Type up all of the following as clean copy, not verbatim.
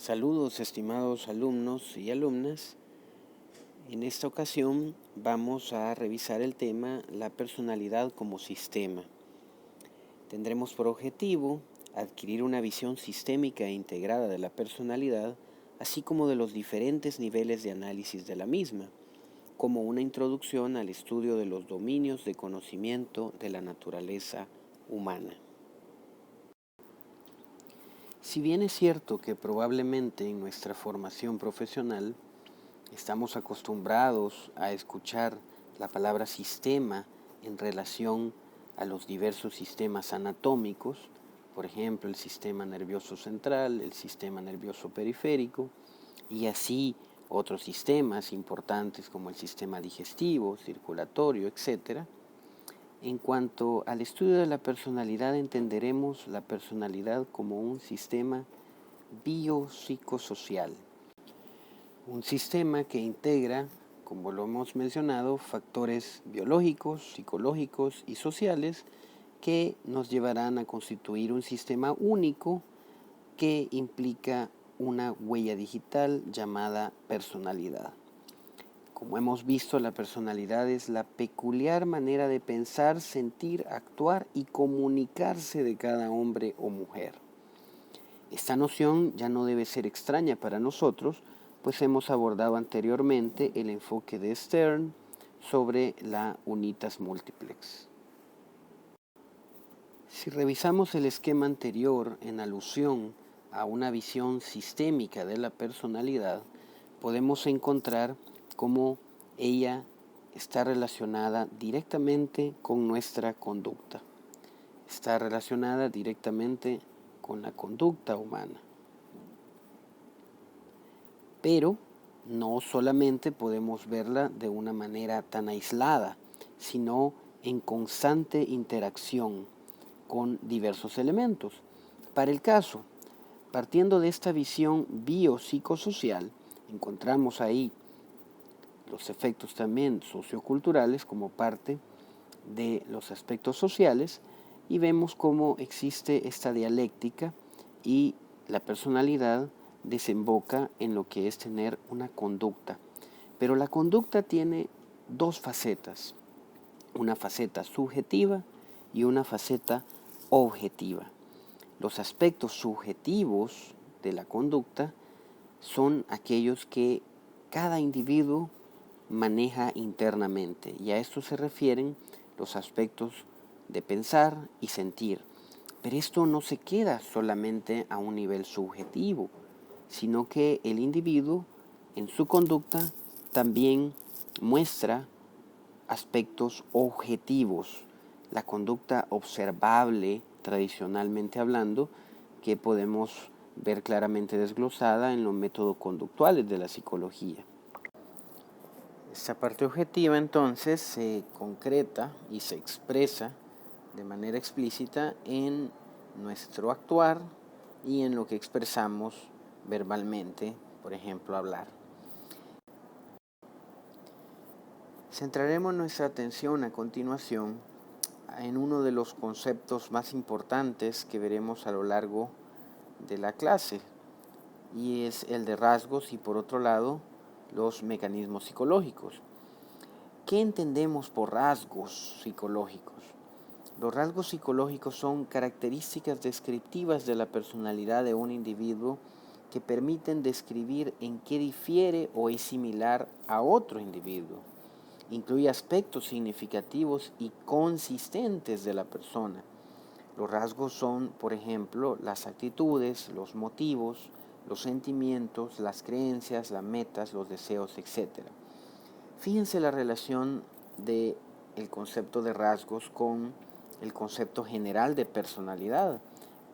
Saludos, estimados alumnos y alumnas. En esta ocasión vamos a revisar el tema la personalidad como sistema. Tendremos por objetivo adquirir una visión sistémica e integrada de la personalidad, así como de los diferentes niveles de análisis de la misma, como una introducción al estudio de los dominios de conocimiento de la naturaleza humana. Si bien es cierto que probablemente en nuestra formación profesional estamos acostumbrados a escuchar la palabra sistema en relación a los diversos sistemas anatómicos, por ejemplo, el sistema nervioso central, el sistema nervioso periférico, y así otros sistemas importantes como el sistema digestivo, circulatorio, etc. En cuanto al estudio de la personalidad, entenderemos la personalidad como un sistema biopsicosocial. Un sistema que integra, como lo hemos mencionado, factores biológicos, psicológicos y sociales que nos llevarán a constituir un sistema único que implica una huella digital llamada personalidad. Como hemos visto, la personalidad es la peculiar manera de pensar, sentir, actuar y comunicarse de cada hombre o mujer. Esta noción ya no debe ser extraña para nosotros, pues hemos abordado anteriormente el enfoque de Stern sobre la unitas multiplex. Si revisamos el esquema anterior en alusión a una visión sistémica de la personalidad, podemos encontrar cómo ella está relacionada directamente con nuestra conducta. Está relacionada directamente con la conducta humana. Pero no solamente podemos verla de una manera tan aislada, sino en constante interacción con diversos elementos. Para el caso, partiendo de esta visión biopsicosocial, encontramos ahí los efectos también socioculturales como parte de los aspectos sociales y vemos cómo existe esta dialéctica y la personalidad desemboca en lo que es tener una conducta. Pero la conducta tiene dos facetas, una faceta subjetiva y una faceta objetiva. Los aspectos subjetivos de la conducta son aquellos que cada individuo maneja internamente, y a esto se refieren los aspectos de pensar y sentir. Pero esto no se queda solamente a un nivel subjetivo, sino que el individuo en su conducta también muestra aspectos objetivos, la conducta observable tradicionalmente hablando, que podemos ver claramente desglosada en los métodos conductuales de la psicología. Esta parte objetiva entonces se concreta y se expresa de manera explícita en nuestro actuar y en lo que expresamos verbalmente, por ejemplo, hablar. Centraremos nuestra atención a continuación en uno de los conceptos más importantes que veremos a lo largo de la clase, y es el de rasgos y, por otro lado, los mecanismos psicológicos. ¿Qué entendemos por rasgos psicológicos? Los rasgos psicológicos son características descriptivas de la personalidad de un individuo que permiten describir en qué difiere o es similar a otro individuo. Incluye aspectos significativos y consistentes de la persona. Los rasgos son, por ejemplo, las actitudes, los motivos, los sentimientos, las creencias, las metas, los deseos, etc. Fíjense la relación del concepto de rasgos con el concepto general de personalidad,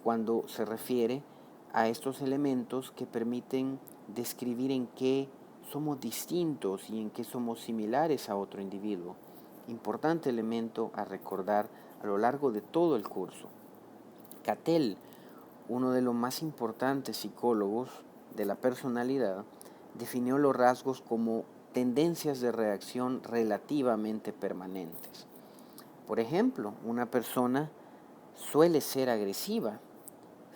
cuando se refiere a estos elementos que permiten describir en qué somos distintos y en qué somos similares a otro individuo. Importante elemento a recordar a lo largo de todo el curso. Cattell, uno de los más importantes psicólogos de la personalidad, definió los rasgos como tendencias de reacción relativamente permanentes. Por ejemplo, una persona suele ser agresiva.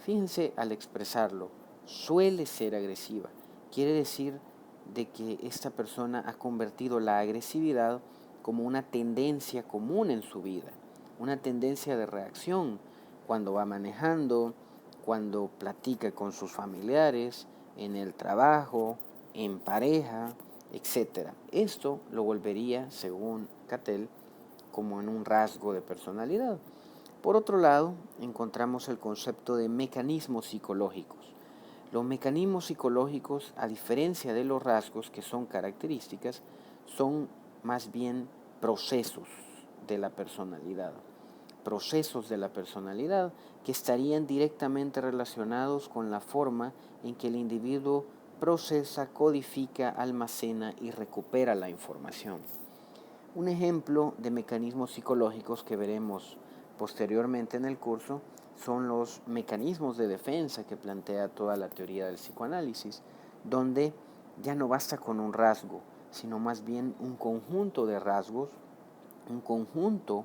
Fíjense al expresarlo, suele ser agresiva. Quiere decir de que esta persona ha convertido la agresividad como una tendencia común en su vida, una tendencia de reacción cuando va manejando, cuando platica con sus familiares, en el trabajo, en pareja, etc. Esto lo volvería, según Cattell, como en un rasgo de personalidad. Por otro lado, encontramos el concepto de mecanismos psicológicos. Los mecanismos psicológicos, a diferencia de los rasgos que son características, son más bien procesos de la personalidad. Procesos de la personalidad que estarían directamente relacionados con la forma en que el individuo procesa, codifica, almacena y recupera la información. Un ejemplo de mecanismos psicológicos que veremos posteriormente en el curso son los mecanismos de defensa que plantea toda la teoría del psicoanálisis, donde ya no basta con un rasgo, sino más bien un conjunto de rasgos, un conjunto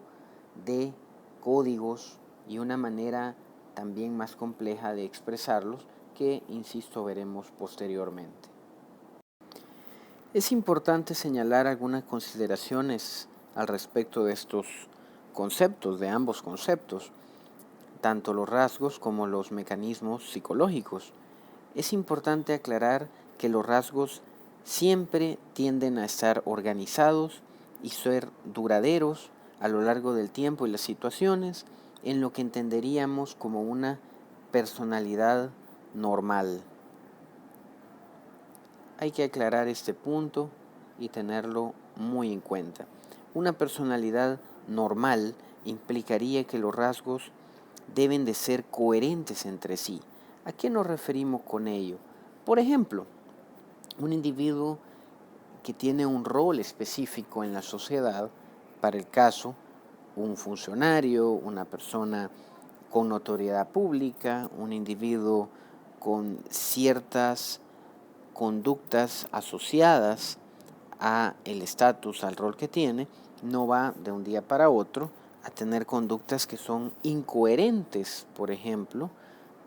de códigos y una manera también más compleja de expresarlos que, insisto, veremos posteriormente. Es importante señalar algunas consideraciones al respecto de estos conceptos, de ambos conceptos, tanto los rasgos como los mecanismos psicológicos. Es importante aclarar que los rasgos siempre tienden a estar organizados y ser duraderos a lo largo del tiempo y las situaciones en lo que entenderíamos como una personalidad normal. Hay que aclarar este punto y tenerlo muy en cuenta. Una personalidad normal implicaría que los rasgos deben de ser coherentes entre sí. ¿A qué nos referimos con ello? Por ejemplo, un individuo que tiene un rol específico en la sociedad, para el caso, un funcionario, una persona con notoriedad pública, un individuo con ciertas conductas asociadas a el estatus, al rol que tiene, no va de un día para otro a tener conductas que son incoherentes, por ejemplo,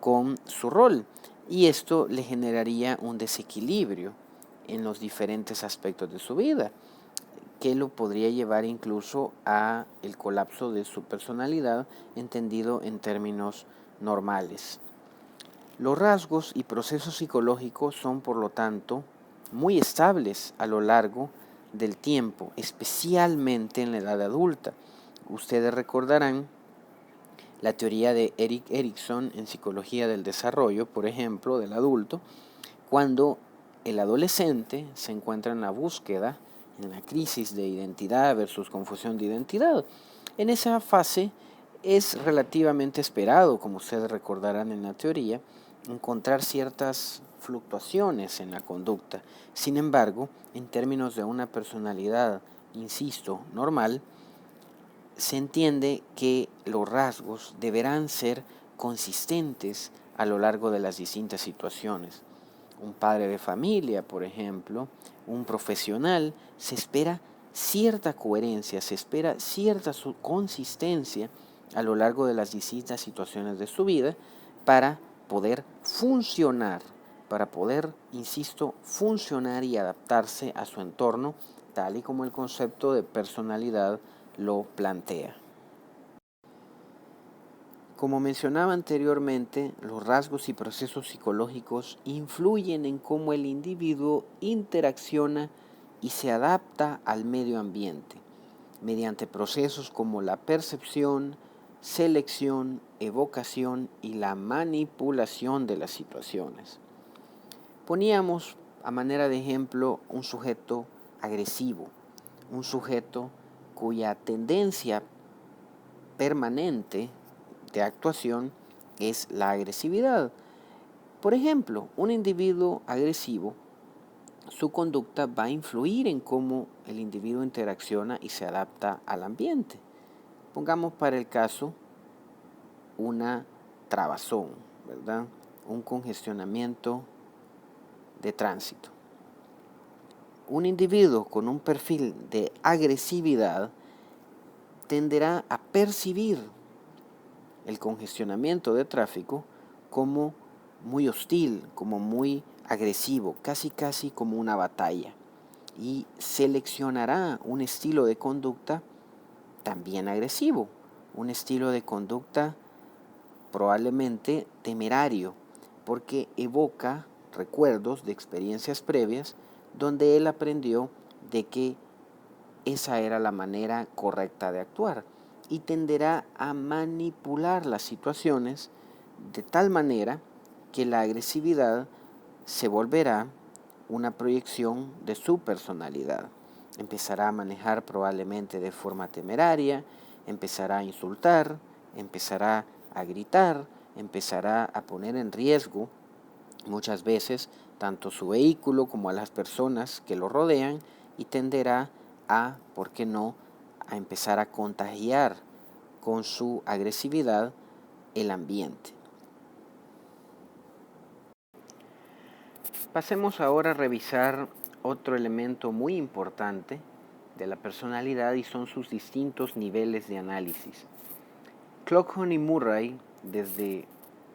con su rol. Y esto le generaría un desequilibrio en los diferentes aspectos de su vida, que lo podría llevar incluso a el colapso de su personalidad, entendido en términos normales. Los rasgos y procesos psicológicos son, por lo tanto, muy estables a lo largo del tiempo, especialmente en la edad adulta. Ustedes recordarán la teoría de Erik Erikson en psicología del desarrollo, por ejemplo, del adulto, cuando el adolescente se encuentra en la búsqueda, en la crisis de identidad versus confusión de identidad. En esa fase es relativamente esperado, como ustedes recordarán en la teoría, encontrar ciertas fluctuaciones en la conducta. Sin embargo, en términos de una personalidad, insisto, normal, se entiende que los rasgos deberán ser consistentes a lo largo de las distintas situaciones. Un padre de familia, por ejemplo, un profesional, se espera cierta coherencia, se espera cierta consistencia a lo largo de las distintas situaciones de su vida para poder funcionar, para poder, insisto, funcionar y adaptarse a su entorno, tal y como el concepto de personalidad lo plantea. Como mencionaba anteriormente, los rasgos y procesos psicológicos influyen en cómo el individuo interacciona y se adapta al medio ambiente, mediante procesos como la percepción, selección, evocación y la manipulación de las situaciones. Poníamos a manera de ejemplo un sujeto agresivo, un sujeto cuya tendencia permanente de actuación es la agresividad. Por ejemplo, un individuo agresivo, su conducta va a influir en cómo el individuo interacciona y se adapta al ambiente. Pongamos para el caso una trabazón, ¿verdad? Un congestionamiento de tránsito. Un individuo con un perfil de agresividad tenderá a percibir el congestionamiento de tráfico como muy hostil, como muy agresivo, casi como una batalla. Y seleccionará un estilo de conducta también agresivo, un estilo de conducta probablemente temerario, porque evoca recuerdos de experiencias previas donde él aprendió de que esa era la manera correcta de actuar y tenderá a manipular las situaciones de tal manera que la agresividad se volverá una proyección de su personalidad. Empezará a manejar probablemente de forma temeraria, empezará a insultar, empezará a gritar, empezará a poner en riesgo muchas veces tanto su vehículo como a las personas que lo rodean y tenderá a, ¿por qué no?, a empezar a contagiar con su agresividad el ambiente. Pasemos ahora a revisar otro elemento muy importante de la personalidad y son sus distintos niveles de análisis. Clockhorn y Murray desde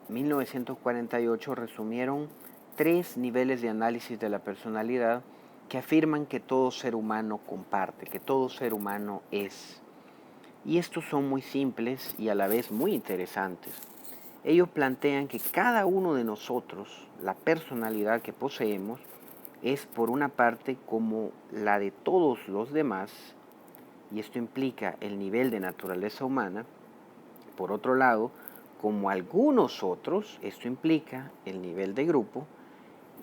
1948 resumieron 3 niveles de análisis de la personalidad que afirman que todo ser humano comparte, que todo ser humano es. Y estos son muy simples y a la vez muy interesantes. Ellos plantean que cada uno de nosotros, la personalidad que poseemos, es por una parte como la de todos los demás, y esto implica el nivel de naturaleza humana. Por otro lado, como algunos otros, esto implica el nivel de grupo,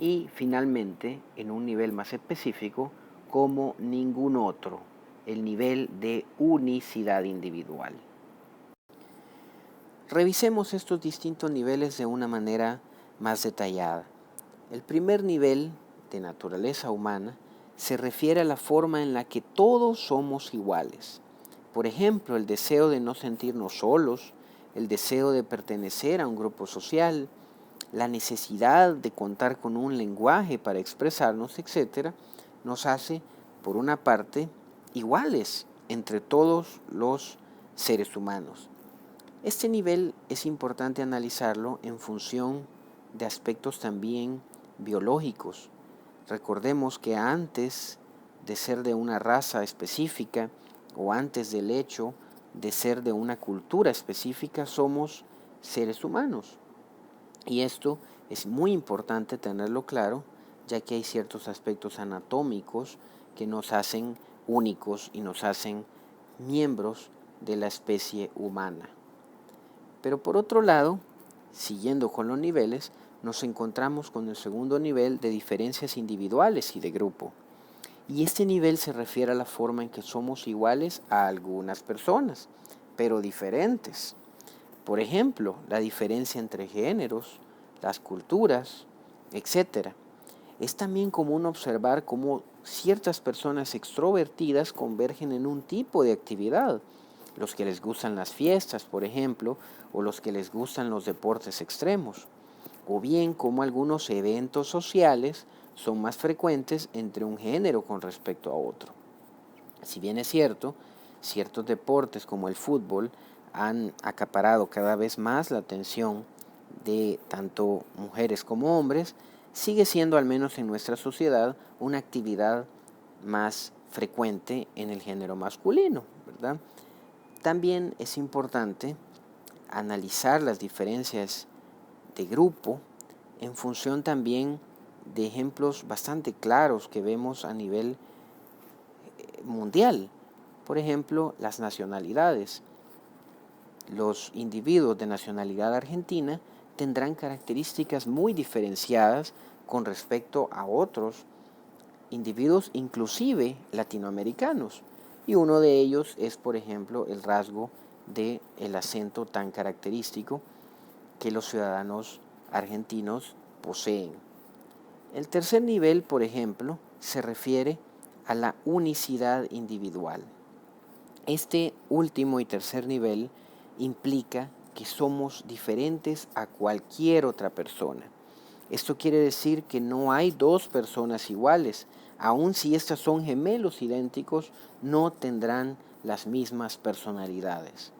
y finalmente, en un nivel más específico, como ningún otro, el nivel de unicidad individual. Revisemos estos distintos niveles de una manera más detallada. El primer nivel de naturaleza humana se refiere a la forma en la que todos somos iguales. Por ejemplo, el deseo de no sentirnos solos, el deseo de pertenecer a un grupo social, la necesidad de contar con un lenguaje para expresarnos, etc., nos hace, por una parte, iguales entre todos los seres humanos. Este nivel es importante analizarlo en función de aspectos también biológicos. Recordemos que antes de ser de una raza específica o antes del hecho de ser de una cultura específica, somos seres humanos. Y esto es muy importante tenerlo claro, ya que hay ciertos aspectos anatómicos que nos hacen únicos y nos hacen miembros de la especie humana. Pero por otro lado, siguiendo con los niveles, nos encontramos con el segundo nivel de diferencias individuales y de grupo. Y este nivel se refiere a la forma en que somos iguales a algunas personas, pero diferentes. Por ejemplo, la diferencia entre géneros, las culturas, etc. Es también común observar cómo ciertas personas extrovertidas convergen en un tipo de actividad. Los que les gustan las fiestas, por ejemplo, o los que les gustan los deportes extremos. O bien cómo algunos eventos sociales son más frecuentes entre un género con respecto a otro. Si bien es cierto, ciertos deportes como el fútbol han acaparado cada vez más la atención de tanto mujeres como hombres, sigue siendo, al menos en nuestra sociedad, una actividad más frecuente en el género masculino, ¿verdad? También es importante analizar las diferencias de grupo en función también de ejemplos bastante claros que vemos a nivel mundial. Por ejemplo, las nacionalidades. Los individuos de nacionalidad argentina tendrán características muy diferenciadas con respecto a otros individuos, inclusive latinoamericanos. Y uno de ellos es, por ejemplo, el rasgo del acento tan característico que los ciudadanos argentinos poseen. El tercer nivel, por ejemplo, se refiere a la unicidad individual. Este último y tercer nivel implica que somos diferentes a cualquier otra persona. Esto quiere decir que no hay dos personas iguales. Aun si estas son gemelos idénticos, no tendrán las mismas personalidades.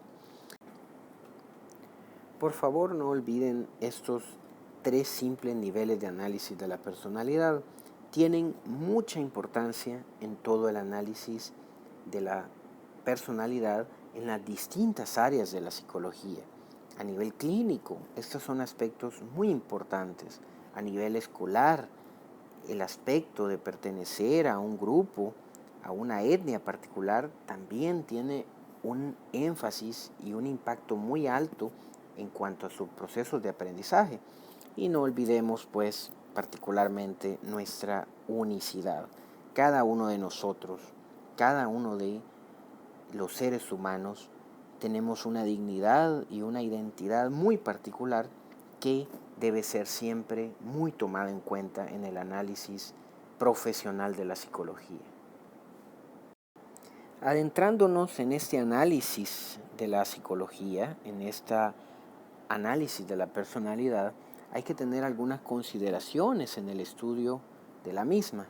Por favor, no olviden estos 3 simples niveles de análisis de la personalidad tienen mucha importancia en todo el análisis de la personalidad en las distintas áreas de la psicología. A nivel clínico, estos son aspectos muy importantes. A nivel escolar, el aspecto de pertenecer a un grupo, a una etnia particular, también tiene un énfasis y un impacto muy alto en cuanto a sus procesos de aprendizaje. Y no olvidemos, pues, particularmente nuestra unicidad. Cada uno de nosotros, cada uno de los seres humanos, tenemos una dignidad y una identidad muy particular que debe ser siempre muy tomada en cuenta en el análisis profesional de la psicología. Adentrándonos en este análisis de la psicología, en este análisis de la personalidad, hay que tener algunas consideraciones en el estudio de la misma.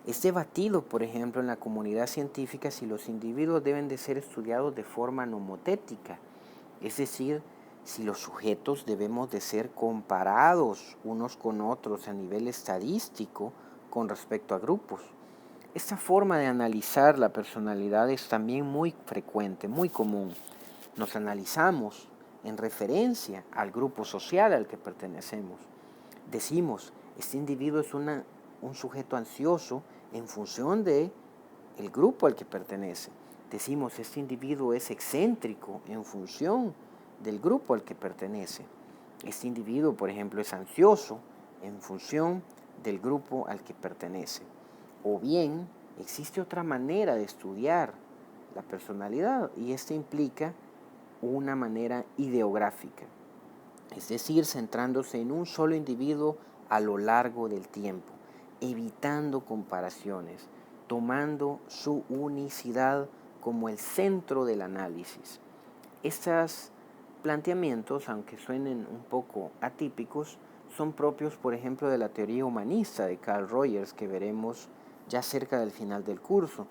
Es debatido, por ejemplo, en la comunidad científica si los individuos deben de ser estudiados de forma nomotética, es decir, si los sujetos debemos de ser comparados unos con otros a nivel estadístico con respecto a grupos. Esta forma de analizar la personalidad es también muy frecuente, muy común. Nos analizamos en referencia al grupo social al que pertenecemos. Decimos, este individuo es un sujeto ansioso en función de el grupo al que pertenece. Decimos, este individuo es excéntrico en función del grupo al que pertenece. Este individuo, por ejemplo, es ansioso en función del grupo al que pertenece. O bien, existe otra manera de estudiar la personalidad y esta implica una manera ideográfica, es decir, centrándose en un solo individuo a lo largo del tiempo, evitando comparaciones, tomando su unicidad como el centro del análisis. Estos planteamientos, aunque suenen un poco atípicos, son propios, por ejemplo, de la teoría humanista de Carl Rogers, que veremos ya cerca del final del curso.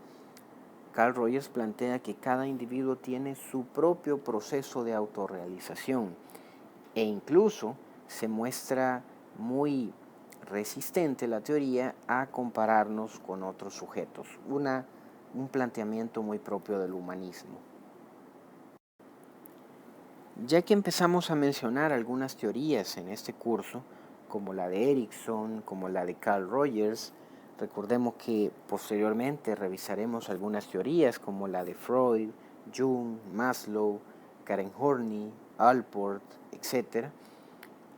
Carl Rogers plantea que cada individuo tiene su propio proceso de autorrealización e incluso se muestra muy resistente la teoría a compararnos con otros sujetos, un planteamiento muy propio del humanismo. Ya que empezamos a mencionar algunas teorías en este curso, como la de Erikson, como la de Carl Rogers, recordemos que posteriormente revisaremos algunas teorías como la de Freud, Jung, Maslow, Karen Horney, Allport, etc.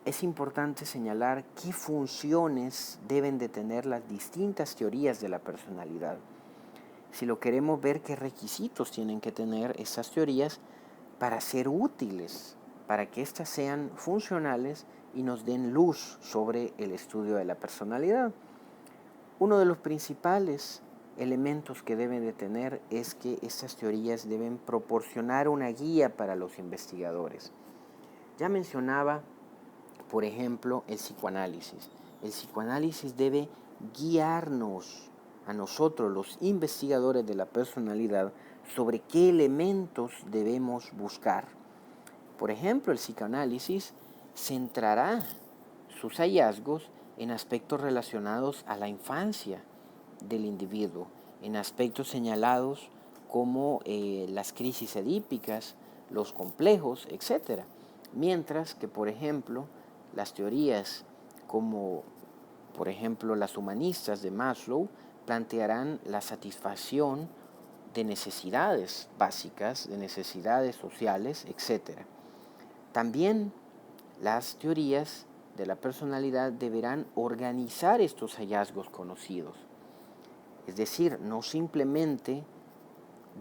Es importante señalar qué funciones deben de tener las distintas teorías de la personalidad. Si lo queremos ver, qué requisitos tienen que tener estas teorías para ser útiles, para que éstas sean funcionales y nos den luz sobre el estudio de la personalidad. Uno de los principales elementos que deben de tener es que estas teorías deben proporcionar una guía para los investigadores. Ya mencionaba, por ejemplo, el psicoanálisis. El psicoanálisis debe guiarnos a nosotros, los investigadores de la personalidad, sobre qué elementos debemos buscar. Por ejemplo, el psicoanálisis centrará sus hallazgos en aspectos relacionados a la infancia del individuo, en aspectos señalados como las crisis edípicas, los complejos, etc. Mientras que, por ejemplo, las teorías como, por ejemplo, las humanistas de Maslow plantearán la satisfacción de necesidades básicas, de necesidades sociales, etc. También las teorías de la personalidad deberán organizar estos hallazgos conocidos. Es decir, no simplemente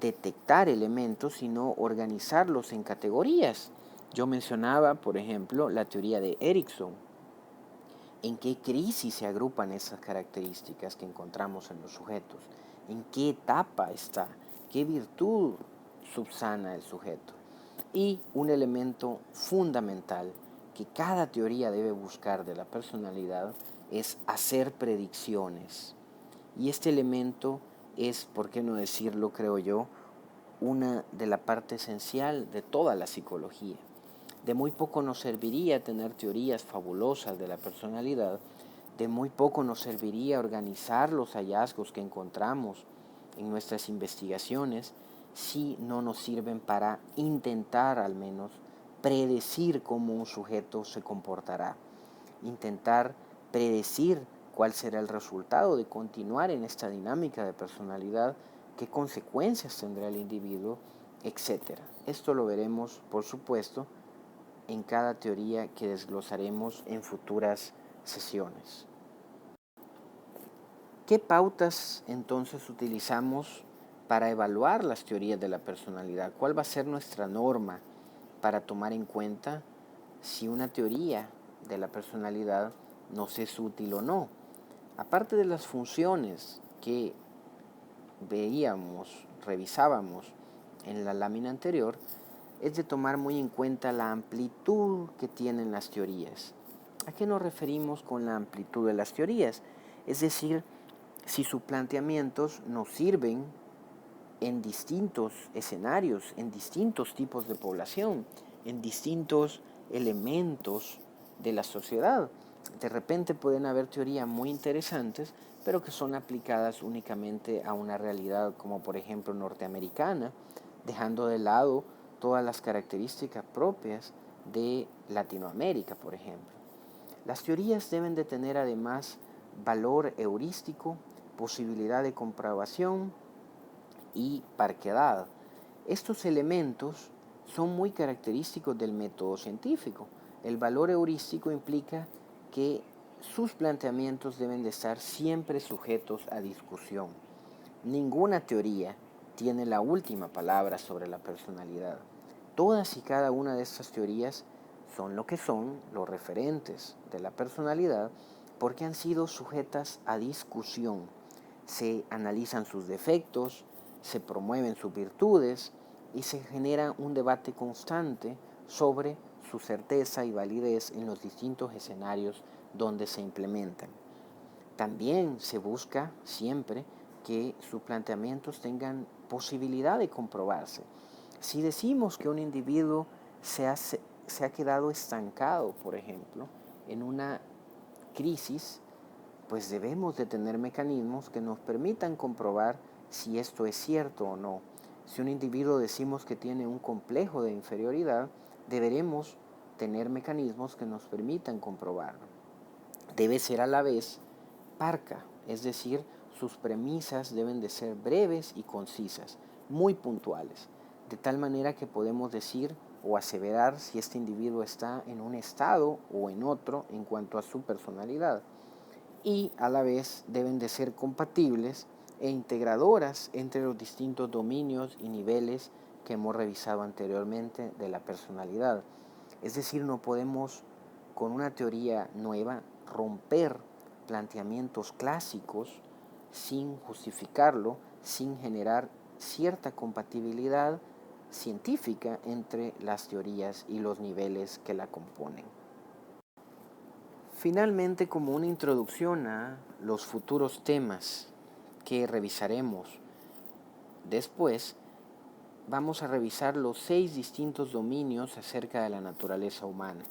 detectar elementos, sino organizarlos en categorías. Yo mencionaba, por ejemplo, la teoría de Erikson. ¿En qué crisis se agrupan esas características que encontramos en los sujetos? ¿En qué etapa está? ¿Qué virtud subsana el sujeto? Y un elemento fundamental que cada teoría debe buscar de la personalidad es hacer predicciones. Y este elemento es, por qué no decirlo, creo yo, una de la parte esencial de toda la psicología. De muy poco nos serviría tener teorías fabulosas de la personalidad, de muy poco nos serviría organizar los hallazgos que encontramos en nuestras investigaciones si no nos sirven para intentar al menos predecir cómo un sujeto se comportará, intentar predecir cuál será el resultado de continuar en esta dinámica de personalidad, qué consecuencias tendrá el individuo, etcétera. Esto lo veremos, por supuesto, en cada teoría que desglosaremos en futuras sesiones. ¿Qué pautas entonces utilizamos para evaluar las teorías de la personalidad? ¿Cuál va a ser nuestra norma para tomar en cuenta si una teoría de la personalidad nos es útil o no? Aparte de las funciones que veíamos, revisábamos en la lámina anterior, es de tomar muy en cuenta la amplitud que tienen las teorías. ¿A qué nos referimos con la amplitud de las teorías? Es decir, si sus planteamientos nos sirven en distintos escenarios, en distintos tipos de población, en distintos elementos de la sociedad. De repente pueden haber teorías muy interesantes, pero que son aplicadas únicamente a una realidad como por ejemplo norteamericana, dejando de lado todas las características propias de Latinoamérica, por ejemplo. Las teorías deben de tener además valor heurístico, posibilidad de comprobación y parquedad. Estos elementos son muy característicos del método científico. El valor heurístico implica que sus planteamientos deben de estar siempre sujetos a discusión. Ninguna teoría tiene la última palabra sobre la personalidad. Todas y cada una de estas teorías son lo que son los referentes de la personalidad porque han sido sujetas a discusión. Se analizan sus defectos, se promueven sus virtudes y se genera un debate constante sobre su certeza y validez en los distintos escenarios donde se implementan. También se busca siempre que sus planteamientos tengan posibilidad de comprobarse. Si decimos que un individuo se ha quedado estancado, por ejemplo, en una crisis, pues debemos de tener mecanismos que nos permitan comprobar si esto es cierto o no. Si un individuo decimos que tiene un complejo de inferioridad, deberemos tener mecanismos que nos permitan comprobarlo. Debe ser a la vez parca, es decir, sus premisas deben de ser breves y concisas, muy puntuales, de tal manera que podemos decir o aseverar si este individuo está en un estado o en otro en cuanto a su personalidad. Y a la vez deben de ser compatibles e integradoras entre los distintos dominios y niveles que hemos revisado anteriormente de la personalidad. Es decir, no podemos con una teoría nueva romper planteamientos clásicos sin justificarlo, sin generar cierta compatibilidad científica entre las teorías y los niveles que la componen. Finalmente, como una introducción a los futuros temas que revisaremos después, vamos a revisar los 6 distintos dominios acerca de la naturaleza humana.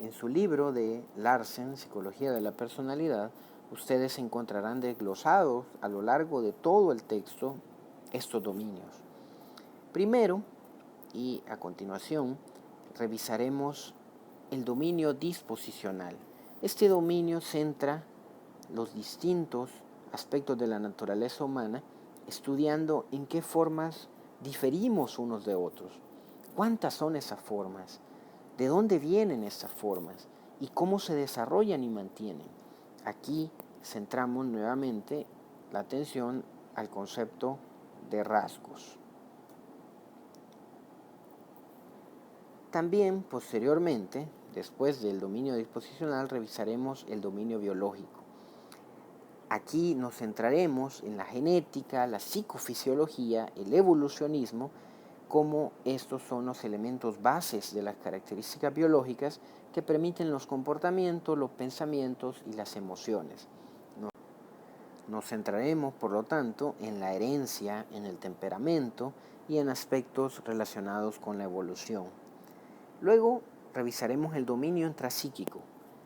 En su libro de Larsen, Psicología de la Personalidad, ustedes encontrarán desglosados a lo largo de todo el texto estos dominios. Primero, y a continuación, revisaremos el dominio disposicional. Este dominio centra los distintos aspectos de la naturaleza humana, estudiando en qué formas diferimos unos de otros, cuántas son esas formas, de dónde vienen estas formas y cómo se desarrollan y mantienen. Aquí centramos nuevamente la atención al concepto de rasgos. También posteriormente, después del dominio disposicional, revisaremos el dominio biológico. Aquí nos centraremos en la genética, la psicofisiología, el evolucionismo, como estos son los elementos bases de las características biológicas que permiten los comportamientos, los pensamientos y las emociones. Nos centraremos, por lo tanto, en la herencia, en el temperamento y en aspectos relacionados con la evolución. Luego revisaremos el dominio intrapsíquico.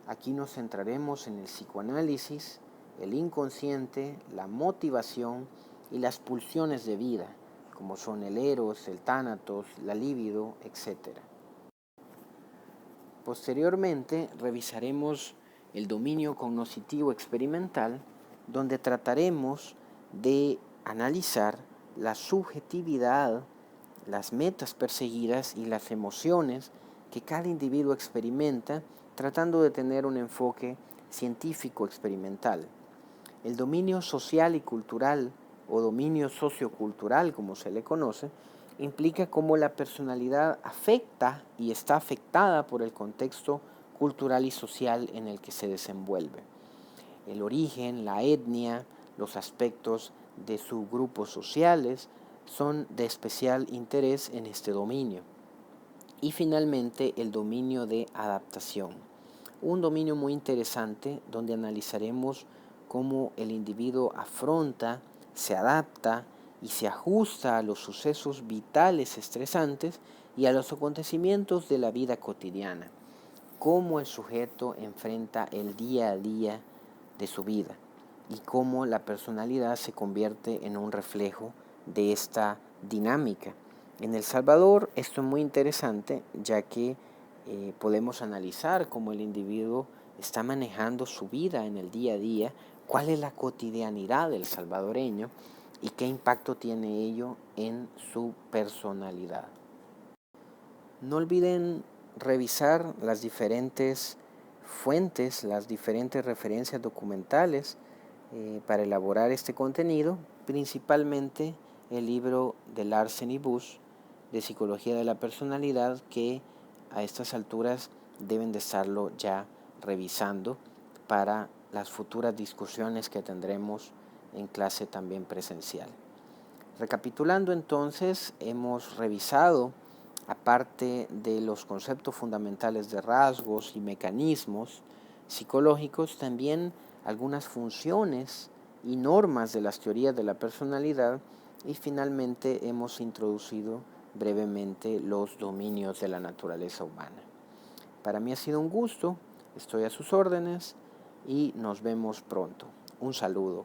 Aquí nos centraremos en el psicoanálisis, el inconsciente, la motivación y las pulsiones de vida, como son el eros, el tánatos, la libido, etc. Posteriormente revisaremos el dominio cognoscitivo experimental, donde trataremos de analizar la subjetividad, las metas perseguidas y las emociones que cada individuo experimenta, tratando de tener un enfoque científico experimental. El dominio social y cultural, o dominio sociocultural como se le conoce, implica cómo la personalidad afecta y está afectada por el contexto cultural y social en el que se desenvuelve. El origen, la etnia, los aspectos de subgrupos sociales son de especial interés en este dominio. Y finalmente el dominio de adaptación, un dominio muy interesante donde analizaremos cómo el individuo afronta, se adapta y se ajusta a los sucesos vitales estresantes y a los acontecimientos de la vida cotidiana, cómo el sujeto enfrenta el día a día de su vida y cómo la personalidad se convierte en un reflejo de esta dinámica. En El Salvador esto es muy interesante, ya que podemos analizar cómo el individuo está manejando su vida en el día a día, cuál es la cotidianidad del salvadoreño y qué impacto tiene ello en su personalidad. No olviden revisar las diferentes fuentes, las diferentes referencias documentales para elaborar este contenido, principalmente el libro de Larsen y Bush de Psicología de la Personalidad, que a estas alturas deben de estarlo ya revisando para las futuras discusiones que tendremos en clase también presencial. Recapitulando entonces, hemos revisado, aparte de los conceptos fundamentales de rasgos y mecanismos psicológicos, también algunas funciones y normas de las teorías de la personalidad, y finalmente hemos introducido brevemente los dominios de la naturaleza humana. Para mí ha sido un gusto, estoy a sus órdenes y nos vemos pronto. Un saludo.